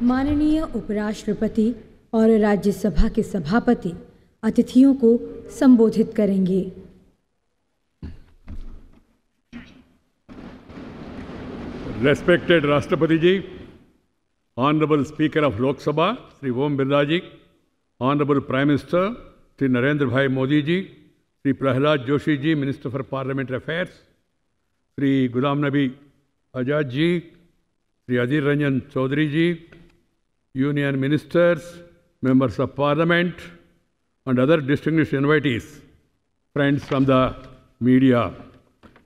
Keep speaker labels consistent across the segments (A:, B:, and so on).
A: माननीय उपराष्ट्रपति और राज्यसभा के सभापति अतिथियों को संबोधित करेंगे।
B: Respected Rashtrapati Ji, Honorable Speaker of Lok Sabha, Sri Om Birla Ji, Honorable Prime Minister, Sri Narendra Bhai Modi Ji, Sri Prahlad Joshi Ji, Minister for Parliamentary Affairs, Sri Ghulam Nabi Azad Ji, Sri Adhir Ranjan Chaudhary Ji, Union Ministers, Members of Parliament, and other distinguished invitees, friends from the media.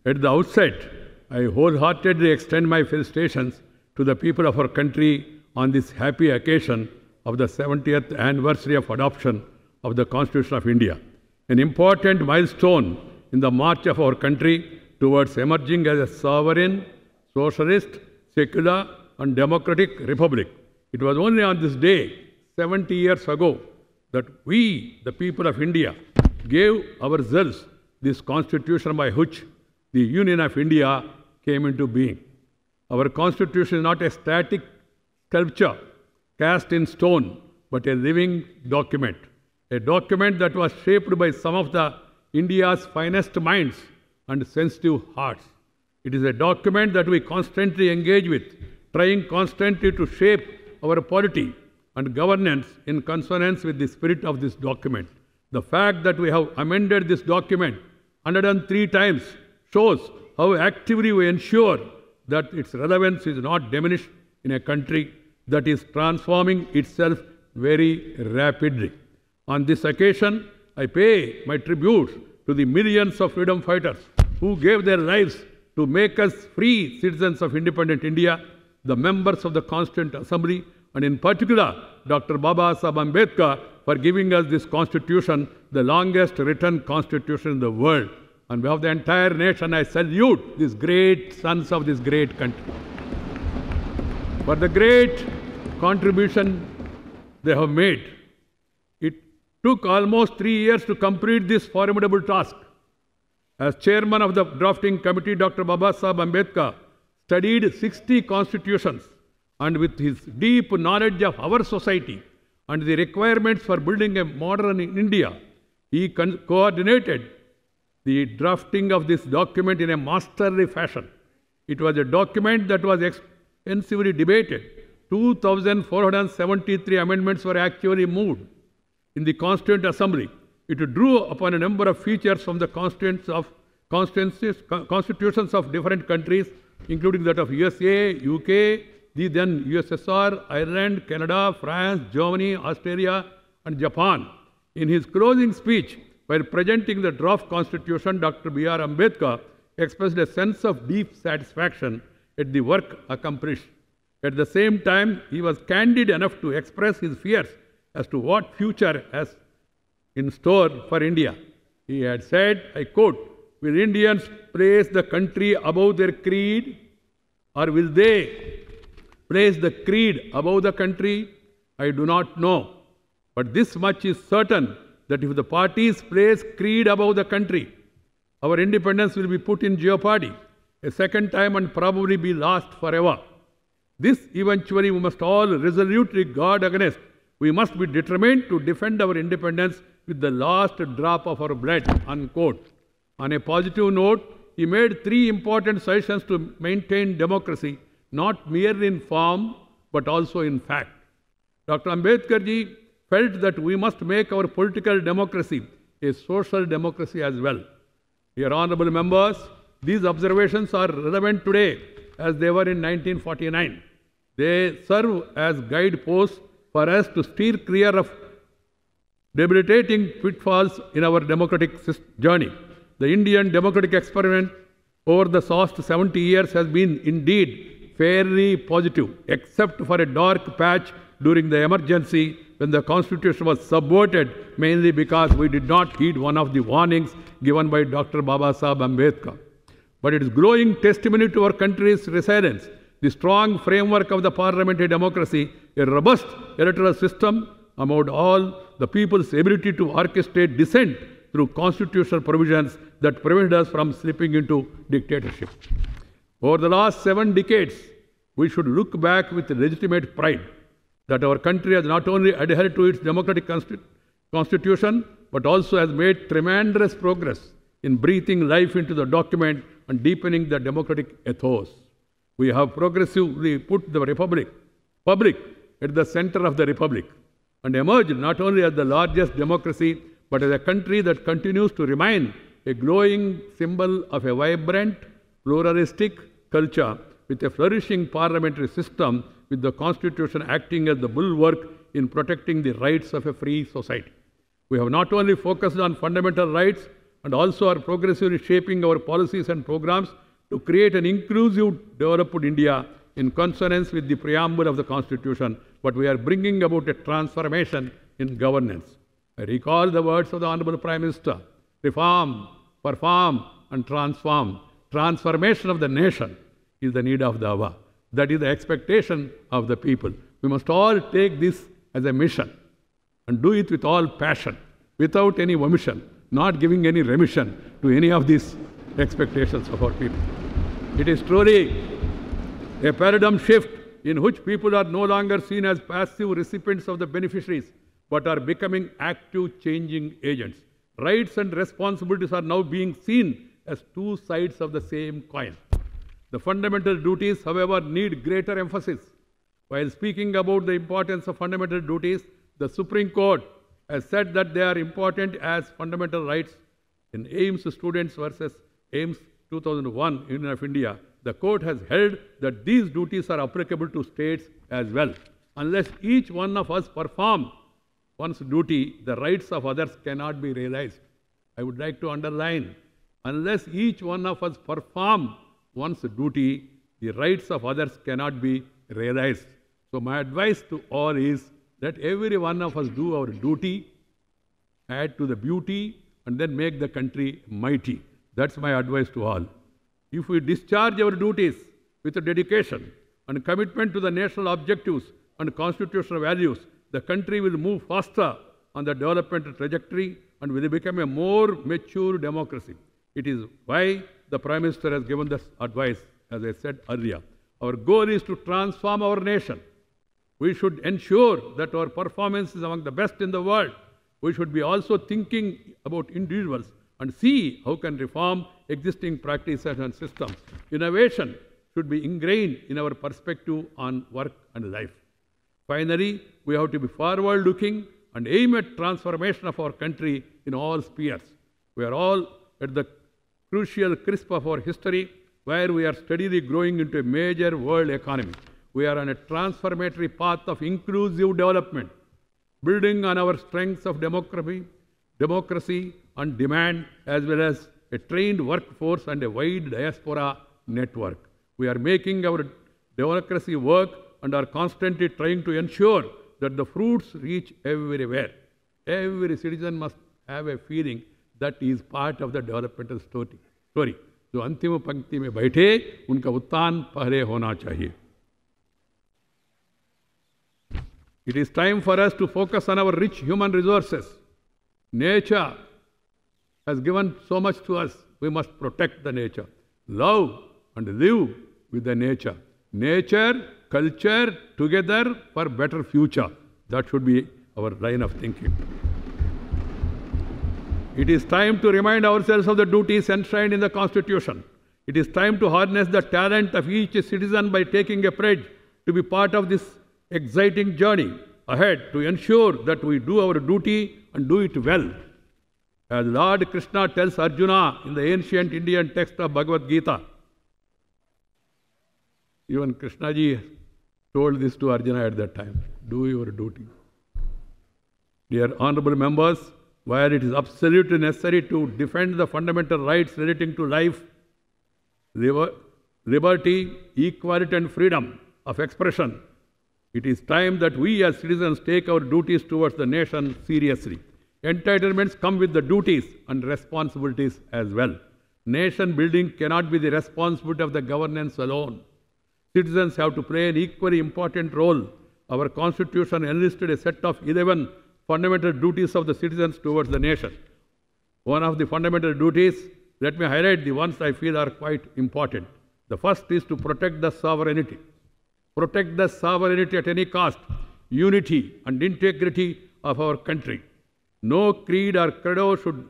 B: At the outset, I wholeheartedly extend my felicitations to the people of our country on this happy occasion of the 70th anniversary of adoption of the Constitution of India, an important milestone in the march of our country towards emerging as a sovereign, socialist, secular, and democratic republic. It was only on this day, 70 years ago, that we, the people of India, gave ourselves this constitution by which the Union of India came into being. Our constitution is not a static sculpture cast in stone, but a living document. A document that was shaped by some of the India's finest minds and sensitive hearts. It is a document that we constantly engage with, trying constantly to shape our polity and governance in consonance with the spirit of this document. The fact that we have amended this document 103 times shows how actively we ensure that its relevance is not diminished in a country that is transforming itself very rapidly. On this occasion, I pay my tribute to the millions of freedom fighters who gave their lives to make us free citizens of independent India, the members of the Constituent Assembly, and in particular, Dr. Baba Saheb Ambedkar for giving us this constitution, the longest written constitution in the world. On behalf of the entire nation, I salute these great sons of this great country for the great contribution they have made. It took almost 3 years to complete this formidable task. As chairman of the drafting committee, Dr. Baba Saheb Ambedkar studied 60 constitutions, and with his deep knowledge of our society and the requirements for building a modern India, he coordinated the drafting of this document in a masterly fashion. It was a document that was extensively debated. 2,473 amendments were actually moved in the Constituent Assembly. It drew upon a number of features from the constitutions of different countries, including that of USA, UK, the then USSR, Ireland, Canada, France, Germany, Australia, and Japan. In his closing speech, while presenting the draft constitution, Dr. B.R. Ambedkar expressed a sense of deep satisfaction at the work accomplished. At the same time, he was candid enough to express his fears as to what future has in store for India. He had said, I quote, "Will Indians place the country above their creed, or will they place the creed above the country? I do not know. But this much is certain, that if the parties place creed above the country, our independence will be put in jeopardy a second time and probably be lost forever. This eventually we must all resolutely guard against. We must be determined to defend our independence with the last drop of our blood," unquote. On a positive note, he made 3 important suggestions to maintain democracy, not merely in form, but also in fact. Dr. Ambedkar ji felt that we must make our political democracy a social democracy as well. Dear honorable members, these observations are relevant today as they were in 1949. They serve as guideposts for us to steer clear of debilitating pitfalls in our democratic journey. The Indian democratic experiment over the past 70 years has been indeed fairly positive, except for a dark patch during the emergency when the Constitution was subverted, mainly because we did not heed one of the warnings given by Dr. Baba Saheb Ambedkar. But it is growing testimony to our country's resilience, the strong framework of the parliamentary democracy, a robust electoral system, among all, the people's ability to orchestrate dissent through constitutional provisions that prevent us from slipping into dictatorship. Over the last 7 decades, we should look back with legitimate pride. that our country has not only adhered to its democratic constitution, but also has made tremendous progress in breathing life into the document and deepening the democratic ethos. We have progressively put the public at the center of the republic and emerged not only as the largest democracy, but as a country that continues to remain a glowing symbol of a vibrant, pluralistic culture with a flourishing parliamentary system, with the Constitution acting as the bulwark in protecting the rights of a free society. We have not only focused on fundamental rights and also are progressively shaping our policies and programs to create an inclusive, developed India in consonance with the preamble of the Constitution, but we are bringing about a transformation in governance. I recall the words of the Honorable Prime Minister: reform, perform and transform. Transformation of the nation is the need of the hour. That is the expectation of the people. We must all take this as a mission and do it with all passion, without any omission, not giving any remission to any of these expectations of our people. It is truly a paradigm shift in which people are no longer seen as passive recipients of the beneficiaries, but are becoming active changing agents. Rights and responsibilities are now being seen as two sides of the same coin. The fundamental duties, however, need greater emphasis. While speaking about the importance of fundamental duties, the Supreme Court has said that they are important as fundamental rights. In AIIMS Students versus AIIMS 2001, Union of India, the court has held that these duties are applicable to states as well. Unless each one of us perform one's duty, the rights of others cannot be realized. I would like to underline, unless each one of us perform one's duty, the rights of others cannot be realized. So my advice to all is that every one of us do our duty, add to the beauty, and then make the country mighty. That's my advice to all. If we discharge our duties with a dedication and commitment to the national objectives and constitutional values, the country will move faster on the development trajectory and will become a more mature democracy. It is why the Prime Minister has given this advice, as I said earlier. Our goal is to transform our nation. We should ensure that our performance is among the best in the world. We should be also thinking about individuals and see how can reform existing practices and systems. Innovation should be ingrained in our perspective on work and life. Finally, we have to be forward-looking and aim at transformation of our country in all spheres. We are all at the crucial crisp of our history, where we are steadily growing into a major world economy. We are on a transformatory path of inclusive development, building on our strengths of democracy and demand, as well as a trained workforce and a wide diaspora network. We are making our democracy work and are constantly trying to ensure that the fruits reach everywhere. Every citizen must have a feeling that he is part of the developmental story. जो अंतिम पंक्ति में बैठे उनका उत्थान पहले होना चाहिए. It is time for us to focus on our rich human resources. Nature has given so much to us. We must protect the nature. Love and live with the nature. Nature, culture, together for better future. That should be our line of thinking. It is time to remind ourselves of the duties enshrined in the Constitution. It is time to harness the talent of each citizen by taking a pledge to be part of this exciting journey ahead, to ensure that we do our duty and do it well. As Lord Krishna tells Arjuna in the ancient Indian text of Bhagavad Gita, even Krishna ji told this to Arjuna at that time, do your duty. Dear honorable members, where it is absolutely necessary to defend the fundamental rights relating to life, liberty, equality and freedom of expression, it is time that we as citizens take our duties towards the nation seriously. Entitlements come with the duties and responsibilities as well. Nation building cannot be the responsibility of the governance alone. Citizens have to play an equally important role. Our Constitution enlisted a set of 11 fundamental duties of the citizens towards the nation. One of the fundamental duties, let me highlight the ones I feel are quite important. The first is to protect the sovereignty. Protect the sovereignty at any cost. unity and integrity of our country. No creed or credo should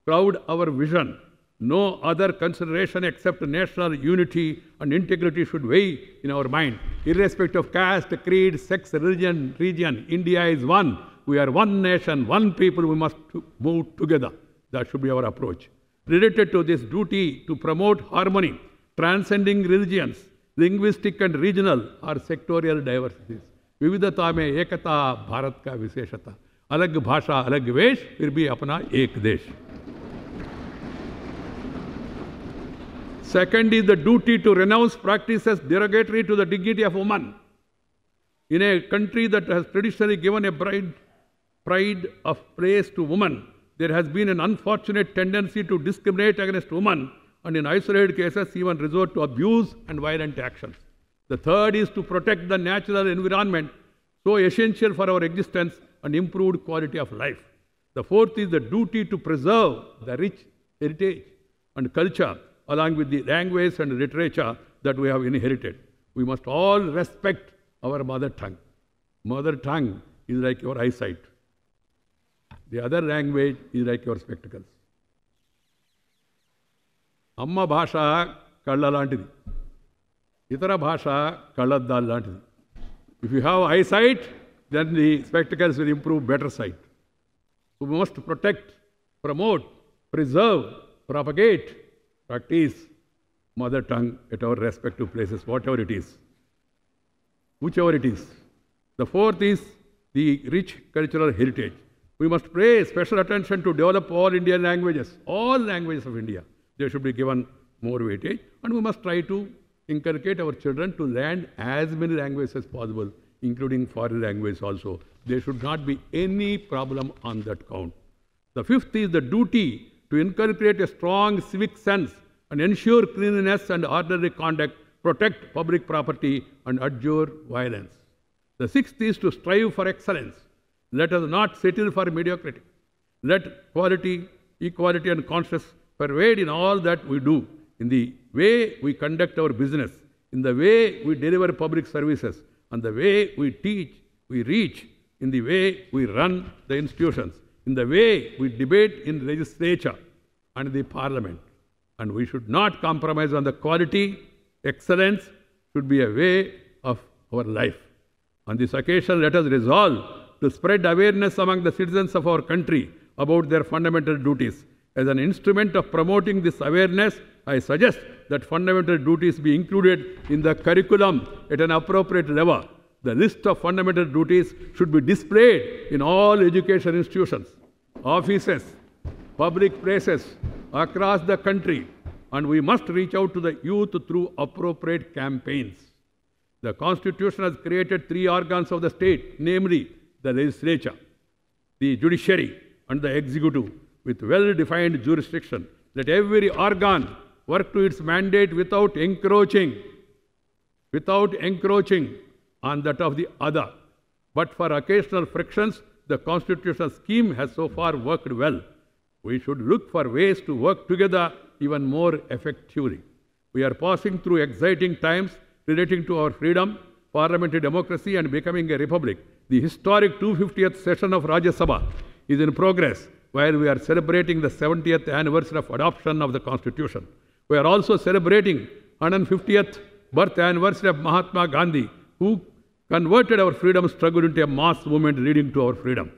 B: cloud our vision. No other consideration except national unity and integrity should weigh in our mind. Irrespective of caste, creed, sex, religion, region, India is one. We are one nation, one people. We must move together. That should be our approach. Related to this duty to promote harmony, transcending religions, linguistic and regional or sectorial diversities. विविधता में एकता भारत का विशेषता. अलग भाषा, अलग वेश, फिर भी अपना एक देश. Second is the duty to renounce practices derogatory to the dignity of woman. In a country that has traditionally given a pride of place to women, there has been an unfortunate tendency to discriminate against women and in isolated cases even resort to abuse and violent actions. The third is to protect the natural environment so essential for our existence and improved quality of life. The fourth is the duty to preserve the rich heritage and culture along with the language and literature that we have inherited. We must all respect our mother tongue. Mother tongue is like your eyesight. The other language is like your spectacles. Amma bhasha kalla lantidi. Itara bhasha kalladdal lantidi. If you have eyesight, then the spectacles will improve better sight. So we must protect, promote, preserve, propagate, practice mother tongue at our respective places, whatever it is, whichever it is. The fourth is the rich cultural heritage. We must pay special attention to develop all Indian languages, all languages of India. They should be given more weightage, and we must try to inculcate our children to learn as many languages as possible, including foreign languages also. There should not be any problem on that count. The fifth is the duty to inculcate a strong civic sense and ensure cleanliness and orderly conduct, protect public property and adjure violence. The sixth is to strive for excellence. Let us not settle for mediocrity. Let quality, equality and conscience pervade in all that we do, in the way we conduct our business, in the way we deliver public services, and the way we teach, we reach, in the way we run the institutions, in the way we debate in legislature and the parliament. And we should not compromise on the quality. Excellence should be a way of our life. On this occasion, let us resolve to spread awareness among the citizens of our country about their fundamental duties. As an instrument of promoting this awareness, I suggest that fundamental duties be included in the curriculum at an appropriate level. The list of fundamental duties should be displayed in all education institutions, offices, public places across the country, and we must reach out to the youth through appropriate campaigns. The Constitution has created three organs of the state, namely the legislature, the judiciary, and the executive, with well-defined jurisdiction. Let every organ work to its mandate without encroaching on that of the other. But for occasional frictions, the constitutional scheme has so far worked well. We should look for ways to work together even more effectively. We are passing through exciting times relating to our freedom, parliamentary democracy, and becoming a republic. The historic 250th session of Rajya Sabha is in progress while we are celebrating the 70th anniversary of adoption of the Constitution. We are also celebrating 150th birth anniversary of Mahatma Gandhi, who converted our freedom struggle into a mass movement leading to our freedom.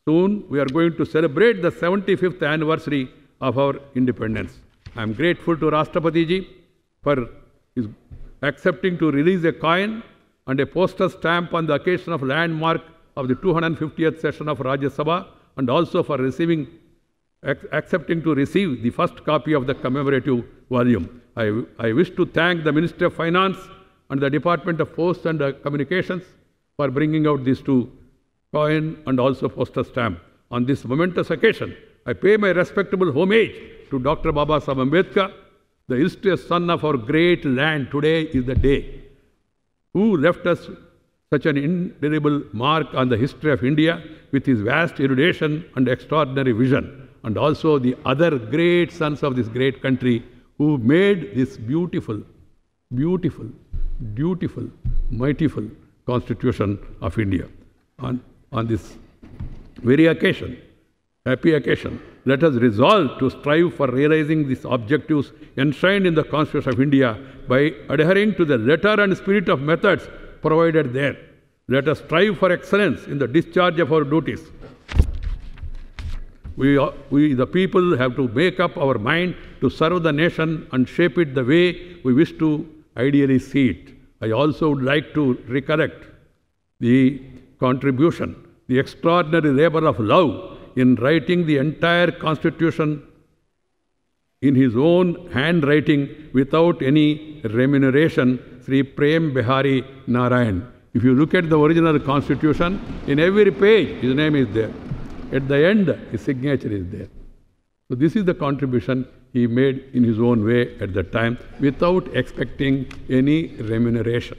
B: Soon, we are going to celebrate the 75th anniversary of our independence. I am grateful to Rashtrapati Ji for his accepting to release a coin and a postal stamp on the occasion of landmark of the 250th session of Rajya Sabha, and also for accepting to receive the first copy of the commemorative volume. I wish to thank the Ministry of Finance and the Department of Posts and Communications for bringing out these two coin and also postal stamp. On this momentous occasion, I pay my respectable homage to Dr. Baba Saheb Ambedkar, the illustrious son of our great land. Today is the day, who left us such an indelible mark on the history of India with his vast erudition and extraordinary vision, and also the other great sons of this great country who made this beautiful, beautiful, dutiful, mightiful Constitution of India. on this very occasion, happy occasion, let us resolve to strive for realizing these objectives enshrined in the Constitution of India by adhering to the letter and spirit of methods provided there. Let us strive for excellence in the discharge of our duties. We, the people, have to make up our mind to serve the nation and shape it the way we wish to ideally see it. I also would like to recollect the contribution, the extraordinary labor of love in writing the entire Constitution in his own handwriting without any remuneration, Sri Prem Bihari Narayan. If you look at the original Constitution, in every page his name is there. At the end, his signature is there. So this is the contribution he made in his own way at that time without expecting any remuneration.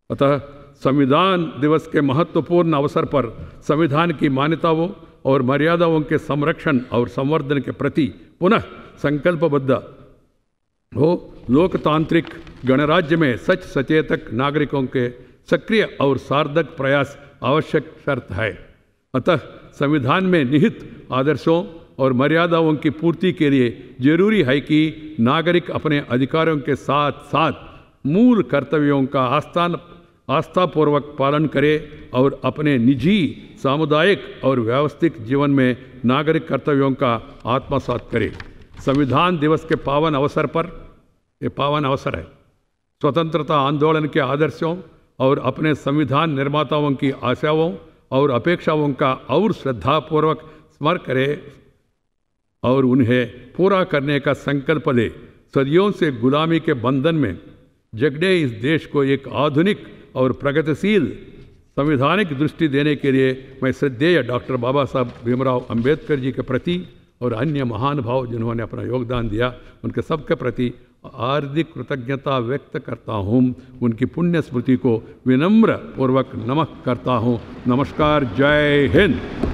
B: अतः संविधान दिवस के महत्वपूर्ण अवसर पर संविधान की मान्यताओं और मर्यादाओं के संरक्षण और संवर्धन के प्रति पुनः संकल्पबद्ध हो लोकतांत्रिक गणराज्य में सच सचेतक नागरिकों के सक्रिय और सार्थक प्रयास आवश्यक शर्त है। अतः संविधान में निहित आदर्शों और मर्यादाओं की पूर्ति के लिए जरूरी है कि नागरिक अपने अधिकारों के साथ साथ मूल कर्तव्यों का आस्थापूर्वक पालन करे और अपने निजी, सामुदायिक और व्यवस्थित जीवन में नागरिक कर्तव्यों का आत्मसात करे। संविधान दिवस के पावन अवसर पर, ये पावन अवसर है, स्वतंत्रता आंदोलन के आदर्शों और अपने संविधान निर्माताओं की आशाओं और अपेक्षाओं का और श्रद्धापूर्वक स्मरण करे और उन्हें पूरा करने का संकल्प ले। सदियों से गुलामी के बंधन में जकड़े इस देश को एक आधुनिक और प्रगतिशील संवैधानिक दृष्टि देने के लिए मैं श्रद्धेय डॉक्टर बाबा साहब भीमराव अंबेडकर जी के प्रति और अन्य महान भाव जिन्होंने अपना योगदान दिया, उनके सबके प्रति हार्दिक कृतज्ञता व्यक्त करता हूँ। उनकी पुण्य स्मृति को विनम्र पूर्वक नमन करता हूँ। नमस्कार, जय हिंद।